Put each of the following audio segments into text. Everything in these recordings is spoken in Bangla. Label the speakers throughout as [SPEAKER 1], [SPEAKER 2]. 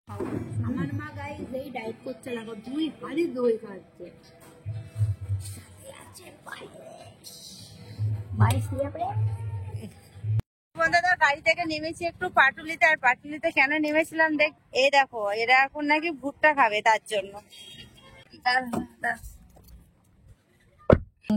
[SPEAKER 1] আমার মা গাইস এই ডায়েট করছে, লাগো 2 হাড়ি দই খাচ্ছে। বন্ধুরা গাড়ি থেকে নেমেছি একটু পাটুলিতে। আর পাটুলিতে কেন নেমেছিলাম দেখ, এই দেখো এরা এখন নাকি ভুট্টা খাবে, তার জন্য।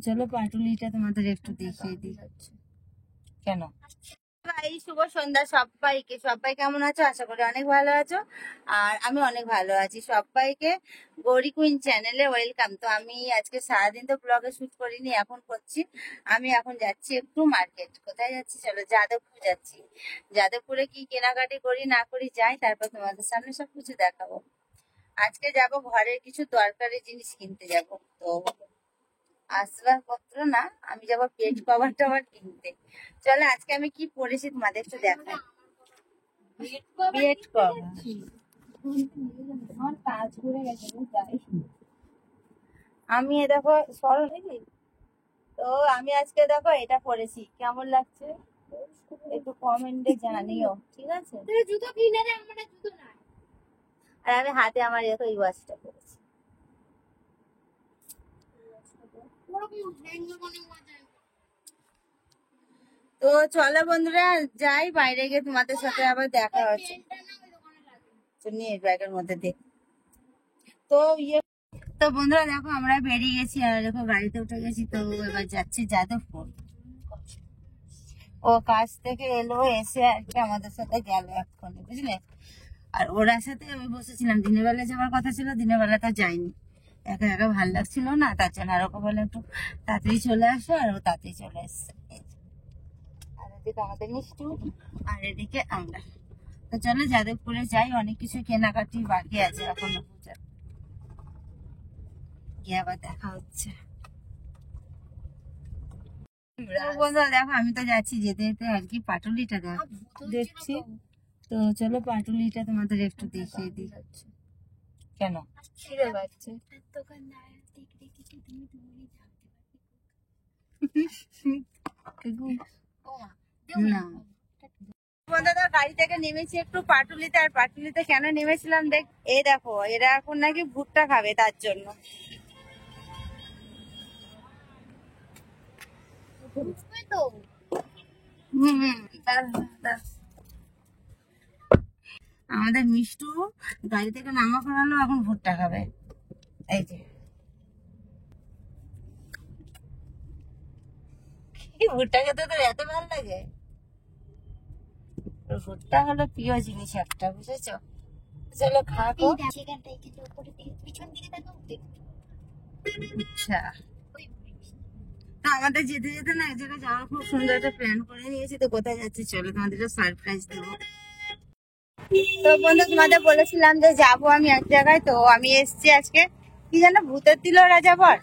[SPEAKER 1] চলো পাটুলিটা তোমাদের একটু দেখিয়ে দিই। কেন ভাই, শুভ সন্ধ্যা সবাইকে। সবাই কেমন আছো? আশা করি অনেক ভালো আছো, আর আমি অনেক ভালো আছি। সবাইকে গৌরী কুইন চ্যানেলে ওয়েলকাম। তো আমি আজকে সারাদিন তো ব্লগে শুট করিনি, এখন করছি। আমি এখন যাচ্ছি একটু মার্কেট। কোথায় যাচ্ছি? চলো যাদবপুর যাচ্ছি। যাদবপুরে কি কেনাকাটি করি না করি যাই, তারপর তোমাদের সামনে সবকিছু দেখাবো। আজকে যাব ঘরের কিছু দরকারি জিনিস কিনতে যাব। তো আসবাবপত্র না, আমি যাবো পেট কভার টভার কিনতে। চলো আজকে আমি কি পরেছি তোমাদের একটু দেখাই। পেট কভার আমার কাজ করে গেছে, আমি দেখো সরল নাকি। তো আমি আজকে দেখো এটা পরেছি, কেমন লাগছে একটু কমেন্টে জানিও, ঠিক আছে? জুতো কিনে দে, আমার জুতো নাই। আর আমি হাতে আমার দেখো এই ওয়াচটা পরেছি। তো চলো বন্ধুরা যাই, বাইরে গিয়ে তোমাদের সাথে আবার দেখা হচ্ছে। নিয়ে ব্যাগের মধ্যে দেখ। তো তো বন্ধুরা দেখো আমরা বেরিয়ে গেছি, আর দেখো গাড়িতে উঠে গেছি। তো এবার যাচ্ছি যাদবপুর। ও কাজ থেকে এলো, এসে আর কি আমাদের সাথে গেল এক্ষুনি, বুঝলে? আর ওরা সাথে আমি বসেছিলাম, দিনের বেলা যাওয়ার কথা ছিল, দিনের বেলা তো যাইনি। একা একা ভালো লাগছিল না, তার জন্য আর ওকে বলে একটু তাড়াতাড়ি চলে আসো, আর ও তাড়াতাড়ি চলে এসছে। আর এদিকে আমাদের মিষ্টি, আর এদিকে আমরা। তো চলো যাদবপুরে যাই, অনেক কিছু কেনাকাটি বাকি আছে এখনো, পূজার গিয়ে আবার দেখা হচ্ছে। বন্ধুরা দেখো আমি তো যাচ্ছি, যেতে যেতে আর কি পাটুলিটা দেখছি। তো চলো পাটুলিটা তোমাদের একটু দেখিয়ে দিই। কেন খিদে পাচ্ছে? না বন্ধুরা গাড়ি থেকে নেমেছি একটু পাটুলিতে। আর পাটুলিতে কেন নেমেছিলাম দেখ, এই দেখো এরা এখন নাকি ভুট্টা খাবে, তার জন্য। আমাদের মিষ্টু গাড়ি থেকে নামা করালো, এখন ভুট্টা খাবে। এই যে ভুট্টা খেতে তোর এত ভালো লাগে? ভুট্টা হলো প্রিয় জিনিস একটা, বুঝেছো? চলো খাবো। আচ্ছা, তো আমাদের যেতে যেতে না এক জায়গায় যাওয়ার খুব সুন্দর একটা প্ল্যান করে নিয়েছি। তো কোথায় যাচ্ছি চলো তোমাদের সারপ্রাইজ দেবো। তো বন্ধু তোমাদের বলেছিলাম যে যাবো আমি এক জায়গায়। তো আমি এসছি আজকে, কি জানো, ভূতের দিল রাজাবর।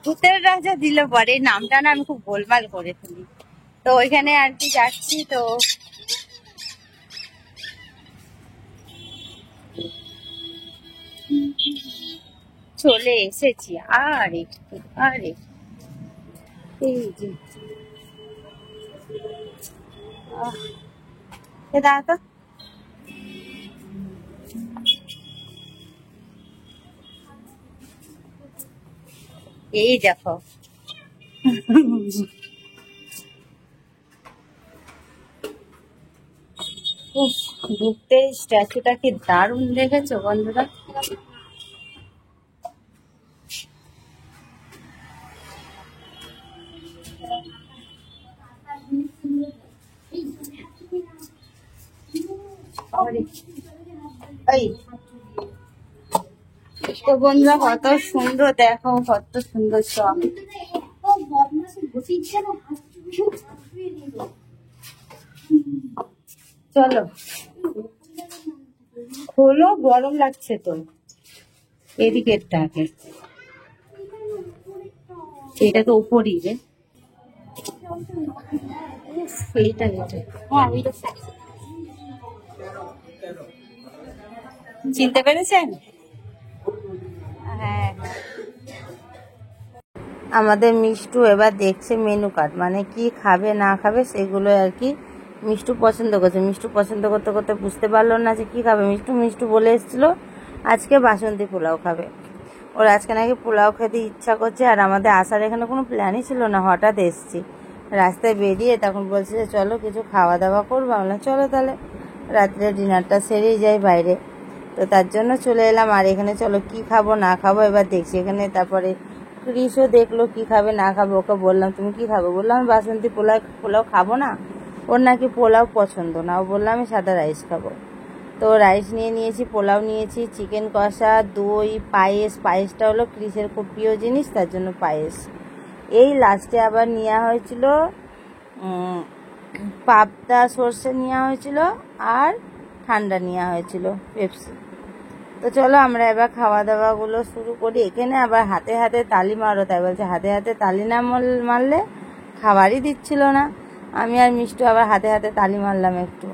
[SPEAKER 1] ভূতের রাজা দিল বর, এই নামটা না আমি খুব গোলমাল করে ফেলি। তো ওইখানে আর কি যাচ্ছি। তো চলে এসেছি, আর একটু আর একটু। এই যে দাঁড়া তো, এই দেখো ভূতের স্ট্যাচুটা কি দারুণ দেখেছো বন্ধুরা? এই তো বন্ধুরা কত সুন্দর, দেখো কত সুন্দর সব। চলো হলো, গরম লাগছে তো। এদিকে আগে, এটা তো উপরই রে। এইটা চিনতে পেরেছেন? হ্যাঁ, আমাদের মিষ্টু এবার দেখছে মেনু কার্ড, মানে কি খাবে না খাবে সেগুলো আর কি মিষ্টু পছন্দ করছে। মিষ্টু পছন্দ করতে করতে বুঝতে পারলো না যে কী খাবে। মিষ্টু বলে এসেছিলো আজকে বাসন্তী পোলাও খাবে। ওর আজকে নাকি পোলাও খেতে ইচ্ছা করছে। আর আমাদের আসার এখানে কোনো প্ল্যানই ছিল না, হঠাৎ এসছি। রাস্তায় বেরিয়ে তখন বলছে যে চলো কিছু খাওয়া দাওয়া করবো। বললাম চলো তাহলে রাত্রে ডিনারটা সেরেই যাই বাইরে। তো তার জন্য চলে এলাম। আর এখানে চলো কি খাবো না খাবো এবার দেখছি। এখানে তারপরে ক্রিসও দেখলো কি খাবে না খাবো। ওকে বললাম তুমি কি খাবো? বললাম আমি বাসন্তী পোলাও খাবো না। ওর নাকি পোলাও পছন্দ না। ও বললাম আমি সাদা রাইস খাবো। তো রাইস নিয়েছি, পোলাও নিয়েছি, চিকেন কষা, দই, পায়েসটা হলো ক্রিসের খুব প্রিয় জিনিস, তার জন্য পায়েস। এই লাস্টে আবার নেওয়া হয়েছিল পাবদা সর্ষে নেওয়া হয়েছিল আর ঠান্ডা নেওয়া হয়েছিল পেপসি। তো চলো আমরা এবার খাওয়া দাওয়াগুলো শুরু করি। এখানে আবার হাতে হাতে তালি মারো, তাই বলছে হাতে হাতে তালি না মারলে খাবারই দিচ্ছিল না। আমি আর মিষ্টু আবার হাতে হাতে তালি মারলাম একটু।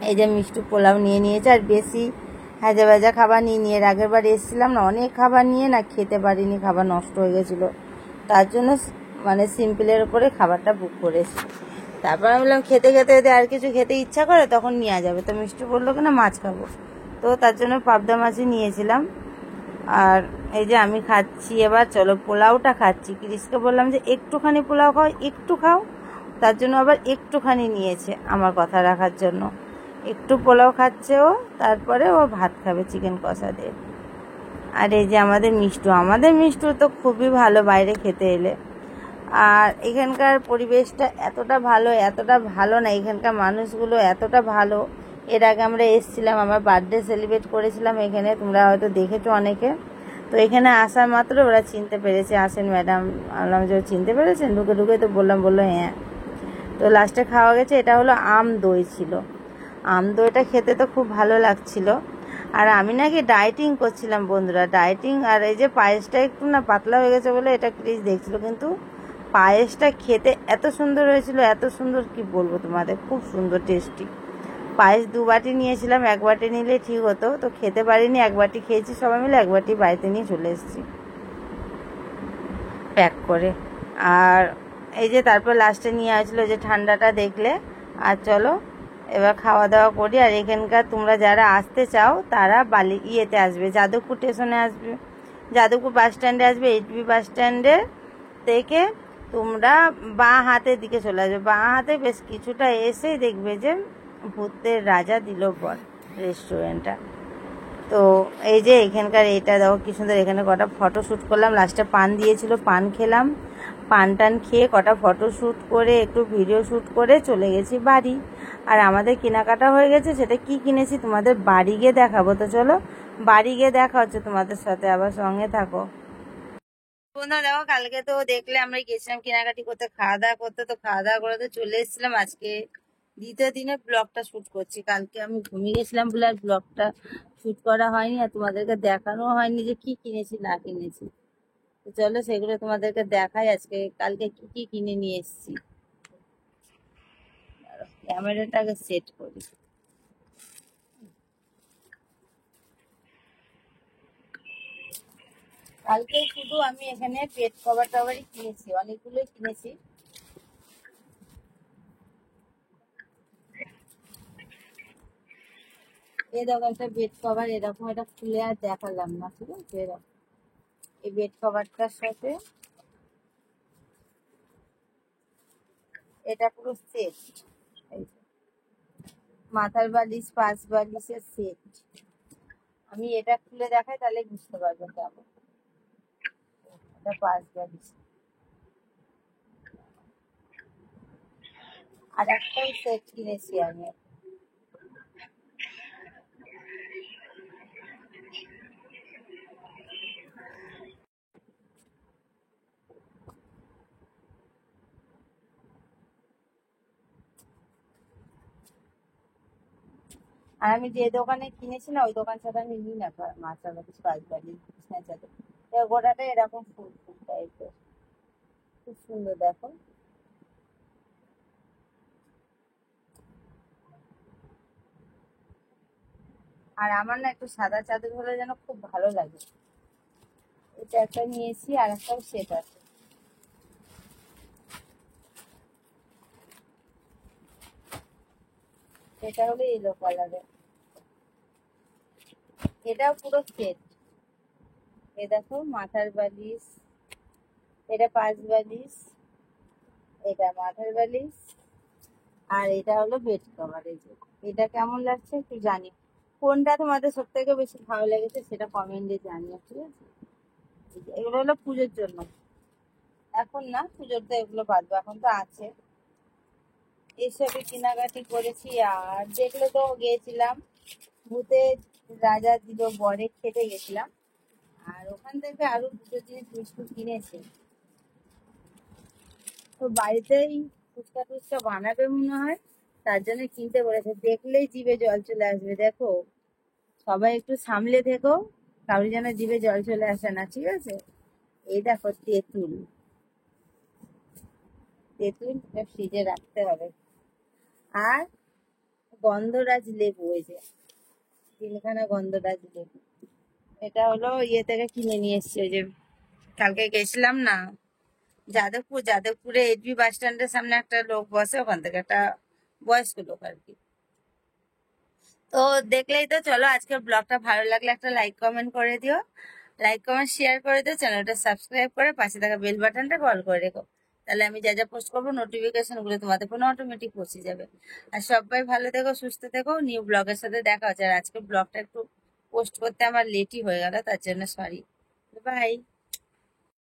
[SPEAKER 1] এই যে মিষ্টু পোলাও নিয়ে নিয়েছে আর বেশি হাজা ভাজা খাবার নিয়ে এর আগের বার এসেছিলাম না, অনেক খাবার নিয়ে না খেতে পারিনি, খাবার নষ্ট হয়ে গেছিলো। তার জন্য মানে সিম্পলের উপরে খাবারটা বুক করেছি। তারপর আমি বললাম খেতে খেতে যদি আর কিছু খেতে ইচ্ছা করে তখন নেওয়া যাবে। তো মিষ্টি বললো কিনা মাছ খাবো, তো তার জন্য পাবদা মাছই নিয়েছিলাম। আর এই যে আমি খাচ্ছি এবার, চলো পোলাওটা খাচ্ছি। ক্রিসকে বললাম যে একটুখানি পোলাও খাও, একটু খাও। তার জন্য আবার একটুখানি নিয়েছে আমার কথা রাখার জন্য। একটু পোলাও খাচ্ছে ও, তারপরে ও ভাত খাবে চিকেন কষা দিয়ে। আর এই যে আমাদের মিষ্টু তো খুবই ভালো বাইরে খেতে এলে। আর এখানকার পরিবেশটা এতটা ভালো না, এখানকার মানুষগুলো এতটা ভালো। এর আগে আমরা এসেছিলাম, আমার বার্থডে সেলিব্রেট করেছিলাম এখানে, তোমরা হয়তো দেখেছো অনেকে। তো এখানে আসা মাত্র ওরা চিনতে পেরেছে, আসেন ম্যাডাম। বললাম যে চিনতে পেরেছেন ঢুকে তো বললো হ্যাঁ। তো লাস্টে খাওয়া গেছে, এটা হলো আম দই ছিল। আম দইটা খেতে তো খুব ভালো লাগছিল। আর আমি নাকি ডায়েটিং করছিলাম বন্ধুরা, ডায়েটিং। আর এই যে পায়েসটা একটু না পাতলা হয়ে গেছে বলে এটা ক্রিস দেখছিল, কিন্তু পায়েসটা খেতে এত সুন্দর হয়েছিল, এত সুন্দর কি বলবো তোমাদের, খুব সুন্দর টেস্টি। পায়েস 2 বাটি নিয়েছিলাম, 1 বাটি নিলে ঠিক হতো। তো খেতে পারিনি, 1 বাটি খেয়েছি সবাই মিলে, 1 বাটি বাড়িতে নিয়ে চলে এসেছি প্যাক করে। আর এই যে তারপর লাস্টে নিয়ে আসলো যে ঠান্ডাটা দেখলে। আর চলো এবার খাওয়া দাওয়া করি। আর এখানকার তোমরা যারা আসতে চাও তারা ইয়েতে আসবে, যাদবপুর স্টেশনে আসবে, যাদবপুর বাস স্ট্যান্ডে আসবে। এইচবি বাস স্ট্যান্ডে থেকে তোমরা বাঁ হাতের দিকে চলে আসবে। বাঁ হাতে বেশ কিছুটা এসেই দেখবে যে ভূতের রাজা দিলবর রেস্টুরেন্টটা। তো এই যে এখানকার এটা দেখো কি সুন্দর, এখানে কটা ফটো শ্যুট করলাম। লাস্টে পান দিয়েছিল, পান খেলাম, পান টান খেয়ে কটা ফটো শ্যুট করে একটু ভিডিও শ্যুট করে চলে গেছি বাড়ি। আর আমাদের কেনাকাটা হয়ে গেছে, সেটা কি কিনেছি তোমাদের বাড়ি গিয়ে দেখাবো। তো চলো বাড়ি গিয়ে দেখা হচ্ছে তোমাদের সাথে, আবার সঙ্গে থাকো বন্ধুরা। দেখো কালকে তো দেখলে আমরা গেছিলাম কেনাকাটি করতে, খাওয়া দাওয়া করতে। তো খাওয়া দাওয়া করে তো চলে এসেছিলাম, আজকে দ্বিতীয় দিনে ব্লগটা শুট করছি। কালকে আমি ঘুমিয়ে গেছিলাম বলে আর ব্লগটা শুট করা হয়নি, আর তোমাদেরকে দেখানো হয়নি যে কি কিনেছি না কিনেছি। তো চলো সেগুলো তোমাদেরকে দেখাই আজকে কালকে কি কি কিনে নিয়ে এসেছি। ক্যামেরাটাকে সেট করি। কালকে শুধু আমি এখানে বেড কভারই কিনেছি, অনেকগুলোই কিনেছি। এই দেখো একটা বেড কভার, এরকম এটা খুলে আর দেখালাম না, ঠিক আছে। এরকম এই বেড কভারটার সাথে এটা পুরো সেট, মাথার বালিশ 5 বালিশের সেট। আমি এটা খুলে দেখাই তাহলে বুঝতে পারবে কেমন। এটা 5 বালিশ, আর একটাও সেট কিনেছি আমি। আর আমি যে দোকানে কিনেছি না ওই দোকান ছাড়া আমি নিই না মাথার বালিশ 5 বালিশ বিছনা চাদর। গোটাটা এরকম ফুল ফুল টাইপের, খুব সুন্দর দেখো। আর আমার না একটু সাদা চাদর হলে যেন খুব ভালো লাগে। এটা একটা নিয়েছি, আর একটাও সেট আছে। এটা হলো ইয়েলো কালারের, এটাও পুরো সেট। এ দেখো মাথার বালিশ, এটা পাঁচ বালিশ, এটা মাথার বালিশ, আর এটা হলো বেড কভার। এই যে এটা কেমন লাগছে একটু জানি, কোনটা তোমাদের সব থেকে বেশি ভালো লেগেছে সেটা কমেন্টে জানিও, ঠিক আছে। এগুলো হলো পুজোর জন্য, এখন না, পুজোর তো এগুলো বাদবো, এখন তো আছে। এসবই কেনাকাটি করেছি। আর যেগুলো তো গিয়েছিলাম ভূতে রাজা দিল বরে খেতে গেছিলাম, আর ওখান থেকে আরো দুটো জিনিস বিস্কুট কিনেছি। তো বাড়িতেই ফুচকা টুচকা বানাবে মনে হয়, তার জন্য কিনতে বলেছে। দেখলেই জিভে জল চলে আসবে। দেখো সবাই একটু সামলে থেকো, কারোর যেন জিভে জল চলে আসে না, ঠিক আছে। এই দেখো তেঁতুল, তেঁতুল ফ্রিজে রাখতে হবে। আর গন্ধরাজ লেবু, এই যে তিনখানা গন্ধরাজ লেবু, এটা হলো ইয়ে থেকে কিনে নিয়ে এসছি। ওই যে কালকে গেছিলাম না যাদবপুর, যাদবপুরে এডবি বাস স্ট্যান্ডের সামনে একটা লোক বসে, ওখান থেকে একটা বয়স্ক লোক আর কি। তো দেখলেই তো, চলো আজকের ব্লগটা ভালো লাগলে একটা লাইক কমেন্ট করে দিও, লাইক কমেন্ট শেয়ার করে দিও, চ্যানেলটা সাবস্ক্রাইব করে পাশে থাকা বেল বাটনটা কল করে রেখো, তাহলে আমি যা যা পোস্ট করবো নোটিফিকেশন গুলো তোমাদের ফোনে অটোমেটিক পৌঁছে যাবে। আর সবাই ভালো থেকো, সুস্থ থেকো, নিউ ব্লগের সাথে দেখা হচ্ছে। আর আজকে ব্লগটা একটু পোস্ট করতে আমার লেটই হয়ে গেল, তার জন্য সরি। বাই।